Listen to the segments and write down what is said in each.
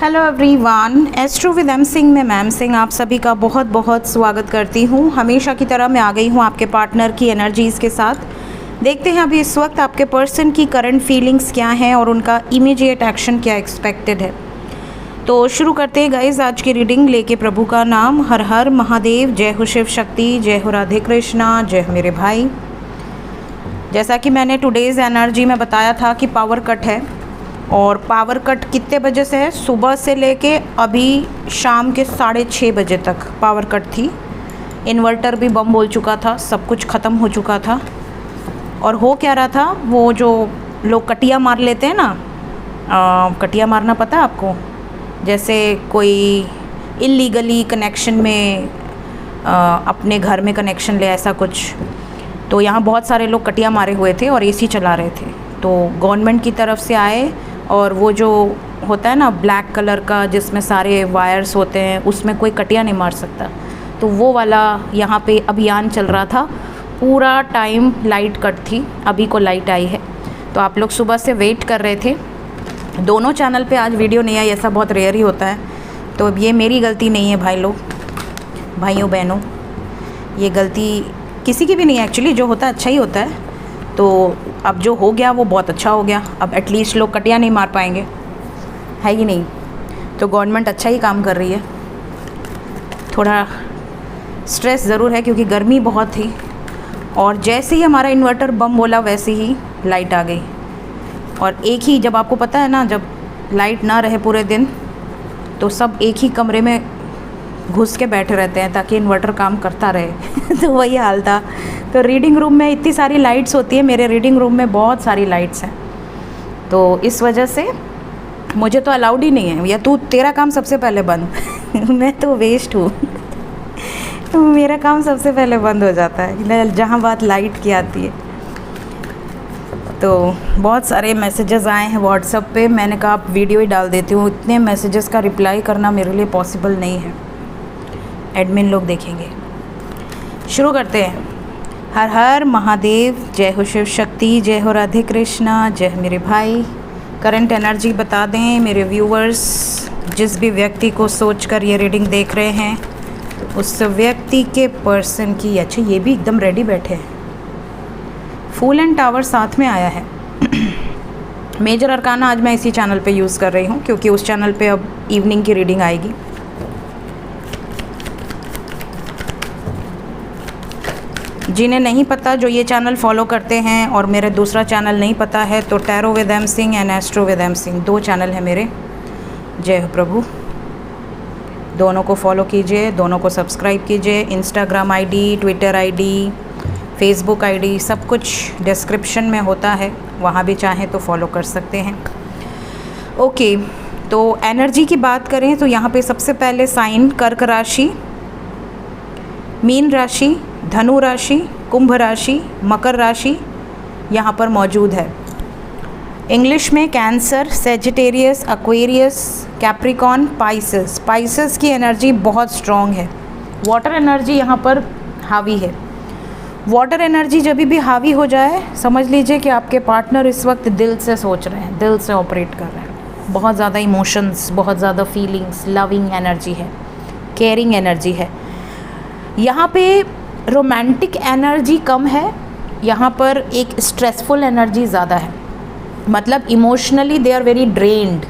Hello everyone, astro with M Singh में ma'am Singh आप सभी का बहुत बहुत स्वागत करती हूँ। हमेशा की तरह मैं आ गई हूँ आपके पार्टनर की एनर्जीज़ के साथ। देखते हैं अभी इस वक्त आपके पर्सन की करंट फीलिंग्स क्या हैं और उनका इमीडिएट एक्शन क्या एक्सपेक्टेड है। तो शुरू करते हैं गाइज आज की रीडिंग लेके प्रभु का नाम। हर हर महादेव, जय हो शिव शक्ति, जय हो राधे कृष्णा, जय हो मेरे भाई। जैसा कि मैंने टुडेज़ एनर्जी में बताया था कि पावर कट है, और पावर कट कितने बजे से है? सुबह से लेके अभी शाम के 6:30 बजे तक पावर कट थी। इन्वर्टर भी बम बोल चुका था, सब कुछ ख़त्म हो चुका था। और हो क्या रहा था, वो जो लोग कटिया मार लेते हैं ना, कटिया मारना पता है आपको? जैसे कोई इलीगली कनेक्शन में अपने घर में कनेक्शन ले, ऐसा कुछ। तो यहाँ बहुत सारे लोग कटिया मारे हुए थे और एसी चला रहे थे। तो गवर्नमेंट की तरफ से आए और वो जो होता है ना ब्लैक कलर का जिसमें सारे वायर्स होते हैं, उसमें कोई कटिया नहीं मार सकता। तो वो वाला यहाँ पे अभियान चल रहा था। पूरा टाइम लाइट कट थी, अभी को लाइट आई है। तो आप लोग सुबह से वेट कर रहे थे। दोनों चैनल पे आज वीडियो नहीं आई, ऐसा बहुत रेयर ही होता है। तो अब ये मेरी गलती नहीं है भाई लोग, भाइयों बहनों, ये गलती किसी की भी नहीं है। एक्चुअली जो होता है अच्छा ही होता है। तो अब जो हो गया वो बहुत अच्छा हो गया। अब एटलीस्ट लोग कटिया नहीं मार पाएंगे, है कि नहीं? तो गवर्नमेंट अच्छा ही काम कर रही है। थोड़ा स्ट्रेस ज़रूर है क्योंकि गर्मी बहुत थी, और जैसे ही हमारा इन्वर्टर बम बोला वैसे ही लाइट आ गई। और एक ही, जब आपको पता है ना, जब लाइट ना रहे पूरे दिन तो सब एक ही कमरे में घुस के बैठे रहते हैं ताकि इन्वर्टर काम करता रहे। तो वही हाल था। तो रीडिंग रूम में इतनी सारी लाइट्स होती है, मेरे रीडिंग रूम में बहुत सारी लाइट्स हैं। तो इस वजह से मुझे तो अलाउड ही नहीं है, या तेरा काम सबसे पहले बंद। मैं तो वेस्ट हूँ। तो मेरा काम सबसे पहले बंद हो जाता है जहाँ बात लाइट की आती है। तो बहुत सारे मैसेजेस आए हैं व्हाट्सएप पे, मैंने कहा आप वीडियो ही डाल देती हूँ। इतने मैसेजेस का रिप्लाई करना मेरे लिए पॉसिबल नहीं है, एडमिन लोग देखेंगे। शुरू करते हैं। हर हर महादेव, जय हो शिव शक्ति, जय हो राधे कृष्णा, जय हो मेरे भाई। करंट एनर्जी बता दें मेरे व्यूवर्स, जिस भी व्यक्ति को सोचकर ये रीडिंग देख रहे हैं उस व्यक्ति के पर्सन की। अच्छा, ये भी एकदम रेडी बैठे हैं। फूल एंड टावर साथ में आया है। मेजर अरकाना आज मैं इसी चैनल पे यूज़ कर रही हूँ क्योंकि उस चैनल पे अब इवनिंग की रीडिंग आएगी। जिन्हें नहीं पता, जो ये चैनल फॉलो करते हैं और मेरे दूसरा चैनल नहीं पता है, तो tarot with M Singh and astro with M Singh, दो चैनल हैं मेरे। जय हो प्रभु। दोनों को फॉलो कीजिए, दोनों को सब्सक्राइब कीजिए। Instagram ID, Twitter ID, Facebook ID, सब कुछ डिस्क्रिप्शन में होता है, वहाँ भी चाहें तो फॉलो कर सकते हैं। ओके, तो एनर्जी की बात करें तो यहाँ पे सबसे पहले साइन कर्क राशि, मीन राशि, धनु राशि, कुंभ राशि, मकर राशि यहाँ पर मौजूद है। इंग्लिश में cancer, Sagittarius, Aquarius, Capricorn, Pisces. Pisces की एनर्जी बहुत स्ट्रॉन्ग है। वाटर एनर्जी यहाँ पर हावी है। वाटर एनर्जी जब भी हावी हो जाए, समझ लीजिए कि आपके पार्टनर इस वक्त दिल से सोच रहे हैं, दिल से ऑपरेट कर रहे हैं। बहुत ज़्यादा इमोशंस, बहुत ज़्यादा फीलिंग्स, लविंग एनर्जी है, केयरिंग एनर्जी है। यहाँ पे रोमांटिक एनर्जी कम है, यहाँ पर एक स्ट्रेसफुल एनर्जी ज़्यादा है। मतलब emotionally they are very drained.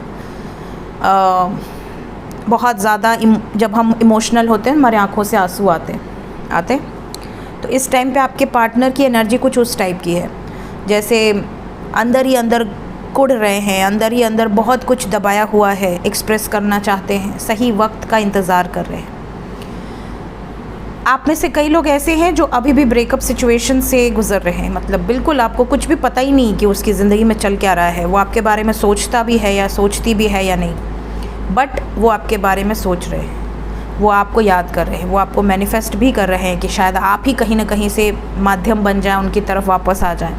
बहुत ज़्यादा जब हम इमोशनल होते हैं हमारे आँखों से आंसू आते। तो इस टाइम पे आपके पार्टनर की एनर्जी कुछ उस टाइप की है, जैसे अंदर ही अंदर कुढ़ रहे हैं, अंदर ही अंदर बहुत कुछ दबाया हुआ है, एक्सप्रेस करना चाहते हैं, सही वक्त का इंतज़ार कर रहे हैं। आप में से कई लोग ऐसे हैं जो अभी भी ब्रेकअप सिचुएशन से गुजर रहे हैं। मतलब बिल्कुल आपको कुछ भी पता ही नहीं कि उसकी ज़िंदगी में चल क्या रहा है। वो आपके बारे में सोचता भी है या सोचती भी है या नहीं, बट वो आपके बारे में सोच रहे हैं, वो आपको याद कर रहे हैं, वो आपको मैनिफेस्ट भी कर रहे हैं कि शायद आप ही कहीं ना कहीं से माध्यम बन जाए, उनकी तरफ वापस आ जाएं।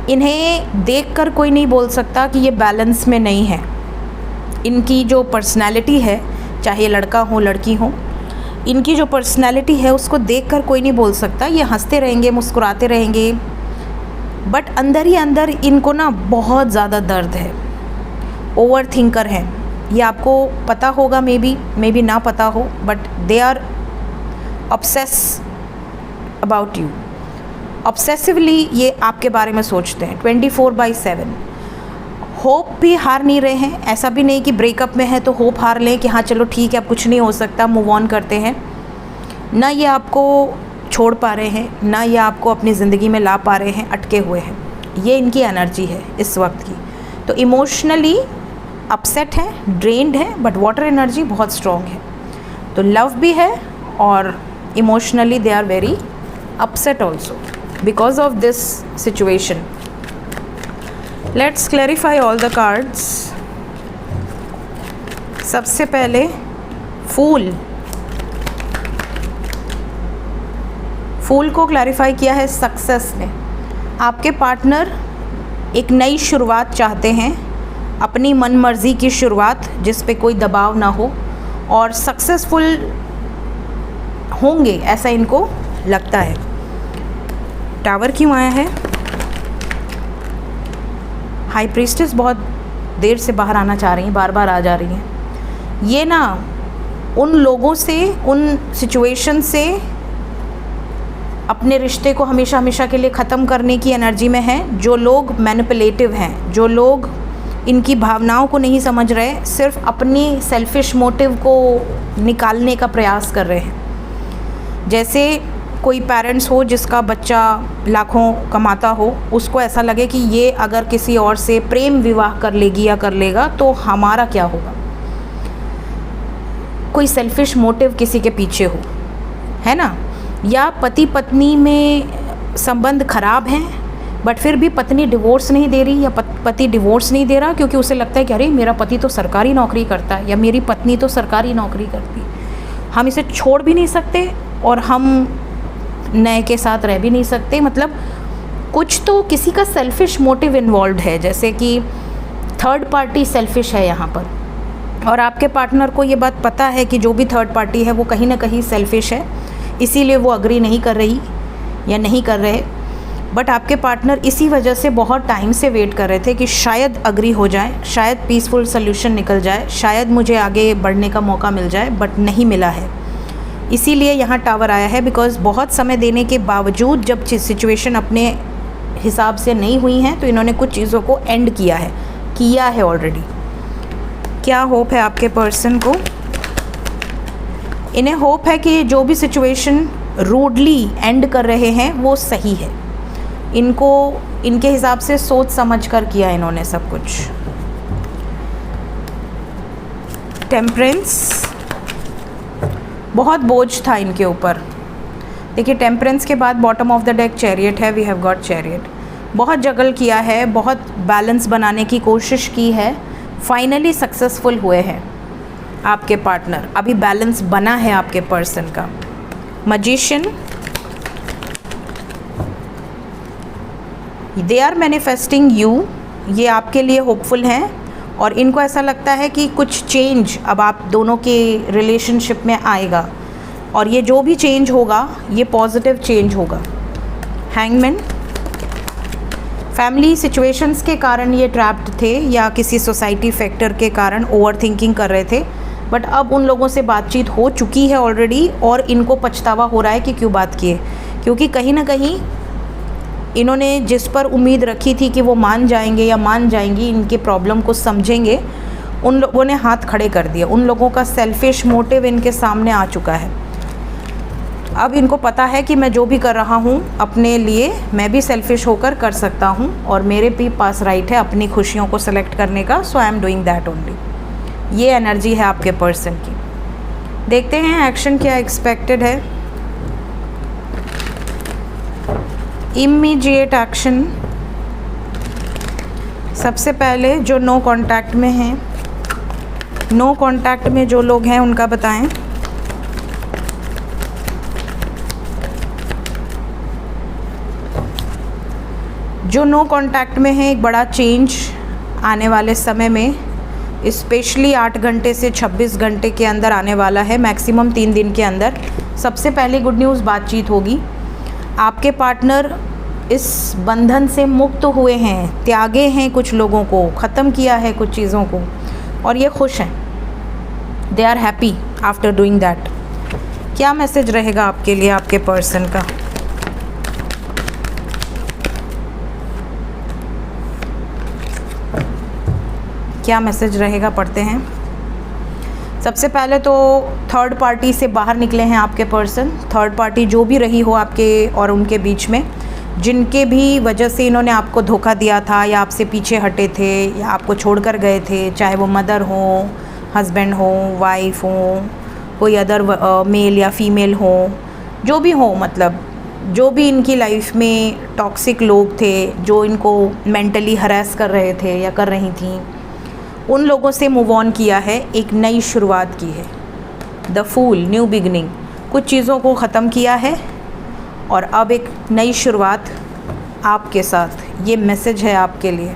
इन्हें देखकर कोई नहीं बोल सकता कि ये बैलेंस में नहीं है। इनकी जो पर्सनैलिटी है, चाहे लड़का हो लड़की हो, इनकी जो पर्सनैलिटी है उसको देखकर कोई नहीं बोल सकता। ये हंसते रहेंगे, मुस्कुराते रहेंगे, बट अंदर ही अंदर इनको ना बहुत ज़्यादा दर्द है। ओवर थिंकर हैं, ये आपको पता होगा, मे बी ना पता हो, but they are obsess about you. Obsessively ये आपके बारे में सोचते हैं 24/7। होप भी हार नहीं रहे हैं, ऐसा भी नहीं कि ब्रेकअप में है तो होप हार लें कि हाँ चलो ठीक है अब कुछ नहीं हो सकता, मूव ऑन करते हैं। ना ये आपको छोड़ पा रहे हैं, ना ये आपको अपनी ज़िंदगी में ला पा रहे हैं, अटके हुए हैं। ये इनकी एनर्जी है इस वक्त की। तो इमोशनली अपसेट है, ड्रेन्ड है, बट वाटर एनर्जी बहुत स्ट्रॉन्ग है। तो लव भी है और emotionally they are very upset also because of this situation. Let's clarify all the cards. सबसे पहले फूल को क्लैरिफाई किया है सक्सेस ने। आपके पार्टनर एक नई शुरुआत चाहते हैं, अपनी मन मर्ज़ी की शुरुआत जिस पे कोई दबाव ना हो, और सक्सेसफुल होंगे ऐसा इनको लगता है। टावर क्यों आया है? हाई प्रीस्टेस बहुत देर से बाहर आना चाह रही हैं, बार बार आ जा रही हैं। ये ना उन लोगों से, उन सिचुएशन से अपने रिश्ते को हमेशा हमेशा के लिए ख़त्म करने की एनर्जी में हैं। जो लोग मैनिपुलेटिव हैं, जो लोग इनकी भावनाओं को नहीं समझ रहे, सिर्फ अपनी सेल्फिश मोटिव को निकालने का प्रयास कर रहे हैं। जैसे कोई पेरेंट्स हो जिसका बच्चा लाखों कमाता हो, उसको ऐसा लगे कि ये अगर किसी और से प्रेम विवाह कर लेगी या कर लेगा तो हमारा क्या होगा। कोई सेल्फिश मोटिव किसी के पीछे हो, है ना। या पति पत्नी में संबंध खराब हैं, बट फिर भी पत्नी डिवोर्स नहीं दे रही या पति डिवोर्स नहीं दे रहा, क्योंकि उसे लगता है कि अरे मेरा पति तो सरकारी नौकरी करता है या मेरी पत्नी तो सरकारी नौकरी करती है, हम इसे छोड़ भी नहीं सकते और हम नए के साथ रह भी नहीं सकते। मतलब कुछ तो किसी का सेल्फिश मोटिव इन्वॉल्व है, जैसे कि थर्ड पार्टी सेल्फिश है यहाँ पर, और आपके पार्टनर को ये बात पता है कि जो भी थर्ड पार्टी है वो कहीं ना कहीं सेल्फिश है, इसीलिए वो अग्री नहीं कर रही या नहीं कर रहे। बट आपके पार्टनर इसी वजह से बहुत टाइम से वेट कर रहे थे कि शायद अग्री हो जाए, शायद पीसफुल सोल्यूशन निकल जाए, शायद मुझे आगे बढ़ने का मौका मिल जाए, बट नहीं मिला है। इसीलिए यहाँ टावर आया है, बिकॉज़ बहुत समय देने के बावजूद जब सिचुएशन अपने हिसाब से नहीं हुई हैं तो इन्होंने कुछ चीज़ों को एंड किया है ऑलरेडी। क्या होप है आपके पर्सन को? इन्हें होप है कि जो भी सिचुएशन रूडली एंड कर रहे हैं वो सही है। इनको इनके हिसाब से सोच समझ कर किया इन्होंने सब कुछ। टेम्परेंस, बहुत बोझ था इनके ऊपर। देखिए टेम्परेंस के बाद bottom of the deck chariot है। We have got chariot. बहुत जगल किया है, बहुत बैलेंस बनाने की कोशिश की है, फाइनली सक्सेसफुल हुए हैं आपके पार्टनर। अभी बैलेंस बना है आपके पर्सन का। Magician, they are manifesting you, ये आपके लिए होपफुल हैं और इनको ऐसा लगता है कि कुछ चेंज अब आप दोनों के रिलेशनशिप में आएगा, और ये जो भी चेंज होगा ये पॉजिटिव चेंज होगा। हैंगमैन, फैमिली सिचुएशंस के कारण ये ट्रैप्ड थे या किसी सोसाइटी फैक्टर के कारण ओवर थिंकिंग कर रहे थे, बट अब उन लोगों से बातचीत हो चुकी है ऑलरेडी और इनको पछतावा हो रहा है कि क्यों बात किए, क्योंकि कहीं ना कहीं इन्होंने जिस पर उम्मीद रखी थी कि वो मान जाएंगे या मान जाएंगी, इनके प्रॉब्लम को समझेंगे, उन लोगों ने हाथ खड़े कर दिए। उन लोगों का सेल्फिश मोटिव इनके सामने आ चुका है। अब इनको पता है कि मैं जो भी कर रहा हूँ अपने लिए, मैं भी सेल्फिश होकर कर सकता हूँ और मेरे भी पास राइट है अपनी खुशियों को सेलेक्ट करने का। So I am doing that only. ये एनर्जी है आपके पर्सन की। देखते हैं एक्शन क्या एक्सपेक्टेड है। इमीडिएट एक्शन, सबसे पहले जो नो कांटेक्ट में हैं, नो कांटेक्ट में जो लोग हैं उनका बताएं। जो नो कांटेक्ट में है, एक बड़ा चेंज आने वाले समय में, स्पेशली 8 घंटे से 26 घंटे के अंदर आने वाला है, मैक्सिमम 3 दिन के अंदर। सबसे पहली गुड न्यूज़, बातचीत होगी। आपके पार्टनर इस बंधन से मुक्त हुए हैं, त्यागे हैं कुछ लोगों को, ख़त्म किया है कुछ चीज़ों को और ये खुश हैं। They are happy after doing that. क्या मैसेज रहेगा आपके लिए आपके पर्सन का? क्या मैसेज रहेगा, पढ़ते हैं। सबसे पहले तो थर्ड पार्टी से बाहर निकले हैं आपके पर्सन। थर्ड पार्टी जो भी रही हो आपके और उनके बीच में, जिनके भी वजह से इन्होंने आपको धोखा दिया था या आपसे पीछे हटे थे या आपको छोड़कर गए थे, चाहे वो मदर हो, हस्बैंड हो, वाइफ हो, कोई अदर मेल या फीमेल हो, जो भी हो, मतलब जो भी इनकी लाइफ में टॉक्सिक लोग थे जो इनको मेंटली हरास कर रहे थे या कर रही थी, उन लोगों से मूव ऑन किया है, एक नई शुरुआत की है। द फूल, न्यू बिगनिंग, कुछ चीज़ों को ख़त्म किया है और अब एक नई शुरुआत आपके साथ। ये मैसेज है आपके लिए।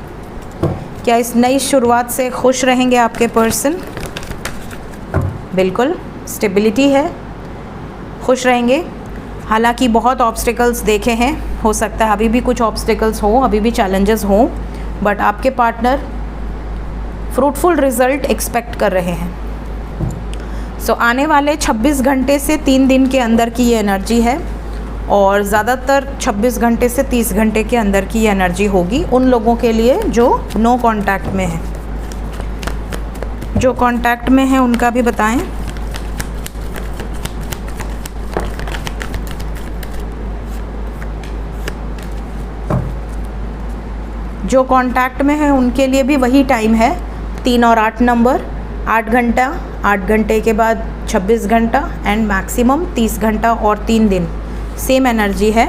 क्या इस नई शुरुआत से खुश रहेंगे आपके पर्सन? बिल्कुल, स्टेबिलिटी है, खुश रहेंगे। हालांकि बहुत ऑब्स्टिकल्स देखे हैं, हो सकता है अभी भी कुछ ऑब्स्टिकल्स हो, अभी भी चैलेंजेस हों, बट आपके पार्टनर फ्रूटफुल रिज़ल्ट एक्सपेक्ट कर रहे हैं। सो आने वाले 26 घंटे से 3 दिन के अंदर की ये एनर्जी है और ज़्यादातर 26 घंटे से 30 घंटे के अंदर की ये एनर्जी होगी उन लोगों के लिए जो नो कांटेक्ट में है। जो कांटेक्ट में है उनका भी बताएं। जो कांटेक्ट में है उनके लिए भी वही टाइम है, 3 और 8 नंबर, 8 घंटा, 8 घंटे के बाद 26 घंटा एंड मैक्सिमम 30 घंटा और 3 दिन, सेम एनर्जी है।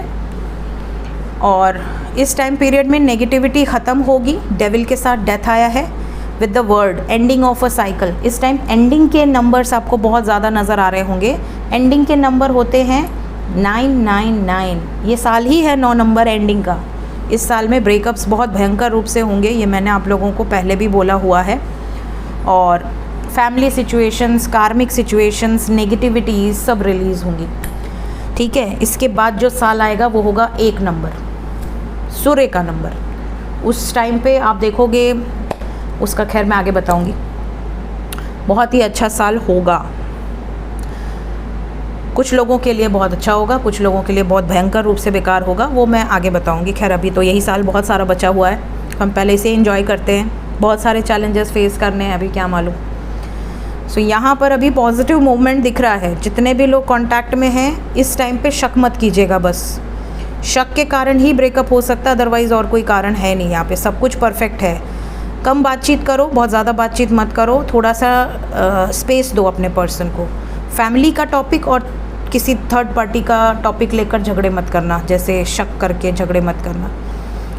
और इस टाइम पीरियड में नेगेटिविटी ख़त्म होगी। डेविल के साथ डेथ आया है with the word ending of a cycle. इस टाइम एंडिंग के नंबर्स आपको बहुत ज़्यादा नज़र आ रहे होंगे। एंडिंग के नंबर होते हैं 999। ये साल ही है 9 नंबर एंडिंग का। इस साल में ब्रेकअप्स बहुत भयंकर रूप से होंगे, ये मैंने आप लोगों को पहले भी बोला हुआ है। और फैमिली सिचुएशंस, कार्मिक सिचुएशंस, नेगेटिविटीज़ सब रिलीज़ होंगी। ठीक है, इसके बाद जो साल आएगा वो होगा 1 नंबर, सूर्य का नंबर। उस टाइम पे आप देखोगे, उसका खैर मैं आगे बताऊंगी, बहुत ही अच्छा साल होगा। कुछ लोगों के लिए बहुत अच्छा होगा, कुछ लोगों के लिए बहुत भयंकर रूप से बेकार होगा, वो मैं आगे बताऊंगी। खैर अभी तो यही साल बहुत सारा बचा हुआ है, हम पहले इसे एंजॉय करते हैं। बहुत सारे चैलेंजेस फेस करने हैं अभी, क्या मालूम। सो यहाँ पर अभी पॉजिटिव मूवमेंट दिख रहा है। जितने भी लोग कांटेक्ट में हैं इस टाइम पे शक मत कीजिएगा, बस शक के कारण ही ब्रेकअप हो सकता है, अदरवाइज़ और कोई कारण है नहीं। यहाँ पे सब कुछ परफेक्ट है। कम बातचीत करो, बहुत ज़्यादा बातचीत मत करो, थोड़ा सा स्पेस दो अपने पर्सन को। फैमिली का टॉपिक और किसी थर्ड पार्टी का टॉपिक लेकर झगड़े मत करना, जैसे शक करके झगड़े मत करना।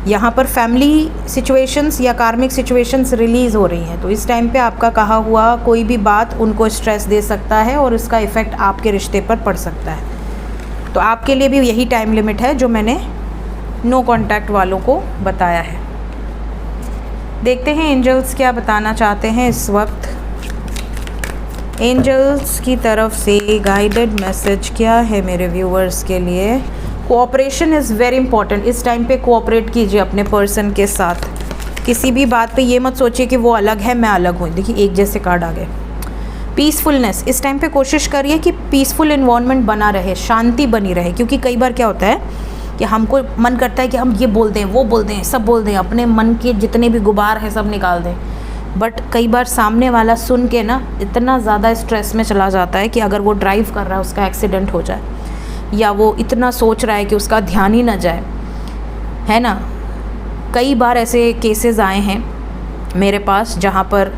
यहाँ पर फैमिली सिचुएशंस या कार्मिक सिचुएशंस रिलीज़ हो रही हैं, तो इस टाइम पे आपका कहा हुआ कोई भी बात उनको स्ट्रेस दे सकता है और इसका इफ़ेक्ट आपके रिश्ते पर पड़ सकता है। तो आपके लिए भी यही टाइम लिमिट है जो मैंने नो कांटेक्ट वालों को बताया है। देखते हैं एंजल्स क्या बताना चाहते हैं इस वक्त। एंजल्स की तरफ से गाइडेड मैसेज क्या है मेरे व्यूअर्स के लिए। Cooperation is very important. इस टाइम पे कोऑपरेट कीजिए अपने पर्सन के साथ। किसी भी बात पे ये मत सोचिए कि वो अलग है मैं अलग हूँ। देखिए एक जैसे कार्ड आ गए। पीसफुलनेस, इस टाइम पे कोशिश करिए कि पीसफुल इन्वायरमेंट बना रहे, शांति बनी रहे। क्योंकि कई बार क्या होता है कि हमको मन करता है कि हम ये बोल दें, वो बोल दें, सब बोल दें, अपने मन के जितने भी गुबार हैं सब निकाल दें। बट कई बार सामने वाला सुन के ना इतना ज़्यादा स्ट्रेस में चला जाता है कि अगर वो ड्राइव कर रहा है उसका एक्सीडेंट हो जाए, या वो इतना सोच रहा है कि उसका ध्यान ही ना जाए, है ना। कई बार ऐसे केसेस आए हैं मेरे पास जहाँ पर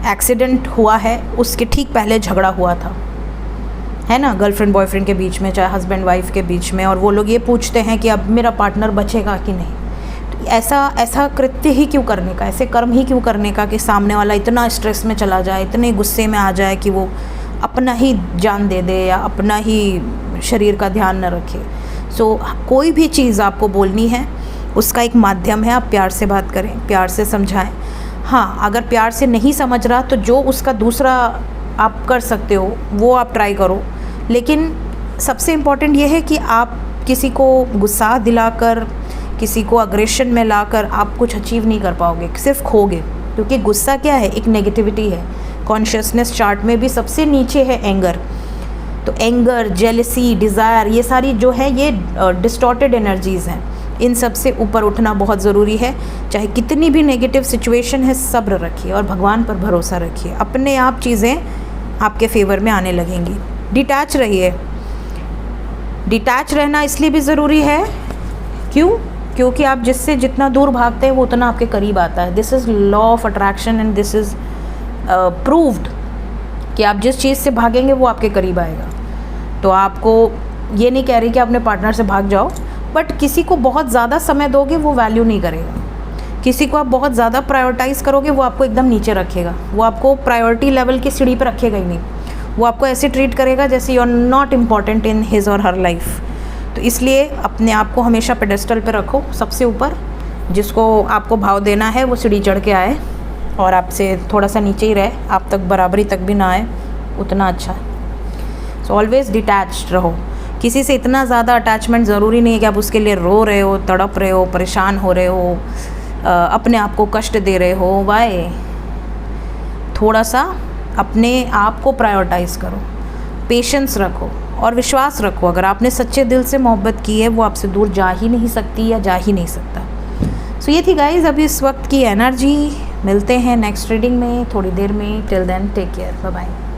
एक्सीडेंट हुआ है, उसके ठीक पहले झगड़ा हुआ था, है ना, गर्लफ्रेंड बॉयफ्रेंड के बीच में, चाहे हस्बैंड वाइफ के बीच में, और वो लोग ये पूछते हैं कि अब मेरा पार्टनर बचेगा कि नहीं। तो ऐसा कृत्य ही क्यों करने का, ऐसे कर्म ही क्यों करने का कि सामने वाला इतना स्ट्रेस में चला जाए, इतने गुस्से में आ जाए कि वो अपना ही जान दे दे या अपना ही शरीर का ध्यान न रखे। सो कोई भी चीज़ आपको बोलनी है उसका एक माध्यम है, आप प्यार से बात करें, प्यार से समझाएं। हाँ, अगर प्यार से नहीं समझ रहा तो जो उसका दूसरा आप कर सकते हो वो आप ट्राई करो। लेकिन सबसे इम्पॉर्टेंट ये है कि आप किसी को गुस्सा दिलाकर, किसी को अग्रेशन में लाकर आप कुछ अचीव नहीं कर पाओगे, सिर्फ खोगे। क्योंकि गुस्सा क्या है, एक नेगेटिविटी है। कॉन्शियसनेस चार्ट में भी सबसे नीचे है एंगर। तो एंगर, जेलसी, डिज़ायर, ये सारी जो है ये डिस्टॉर्टेड एनर्जीज़ हैं। इन सब से ऊपर उठना बहुत ज़रूरी है। चाहे कितनी भी नेगेटिव सिचुएशन है, सब्र रखिए और भगवान पर भरोसा रखिए। अपने आप चीज़ें आपके फेवर में आने लगेंगी। डिटैच रहिए। डिटैच रहना इसलिए भी ज़रूरी है, क्यों? क्योंकि आप जिससे जितना दूर भागते हैं वो उतना आपके करीब आता है। This is law of attraction and this is proved कि आप जिस चीज़ से भागेंगे वो आपके करीब आएगा। तो आपको ये नहीं कह रही कि अपने पार्टनर से भाग जाओ, बट किसी को बहुत ज़्यादा समय दोगे वो वैल्यू नहीं करेगा। किसी को आप बहुत ज़्यादा प्रायोरिटाइज़ करोगे वो आपको एकदम नीचे रखेगा। वो आपको प्रायोरिटी लेवल की सीढ़ी पर रखेगा ही नहीं। वो आपको ऐसे ट्रीट करेगा जैसे you are not important in his or her life. तो इसलिए अपने आप को हमेशा पेडेस्टल पे रखो, सबसे ऊपर। जिसको आपको भाव देना है वो सीढ़ी चढ़ के आए और आपसे थोड़ा सा नीचे ही रहे, आप तक बराबरी तक भी ना आए, उतना अच्छा है। सो ऑलवेज़ डिटैच्ड रहो। किसी से इतना ज़्यादा अटैचमेंट ज़रूरी नहीं है कि आप उसके लिए रो रहे हो, तड़प रहे हो, परेशान हो रहे हो, अपने आप को कष्ट दे रहे हो। वाई? थोड़ा सा अपने आप को प्रायोरिटाइज़ करो, पेशेंस रखो और विश्वास रखो। अगर आपने सच्चे दिल से मोहब्बत की है वो आपसे दूर जा ही नहीं सकती या जा ही नहीं सकता। सो ये थी गाइज़ अभी इस वक्त की एनर्जी। मिलते हैं नेक्स्ट रीडिंग में थोड़ी देर में। Till then take care, bye bye.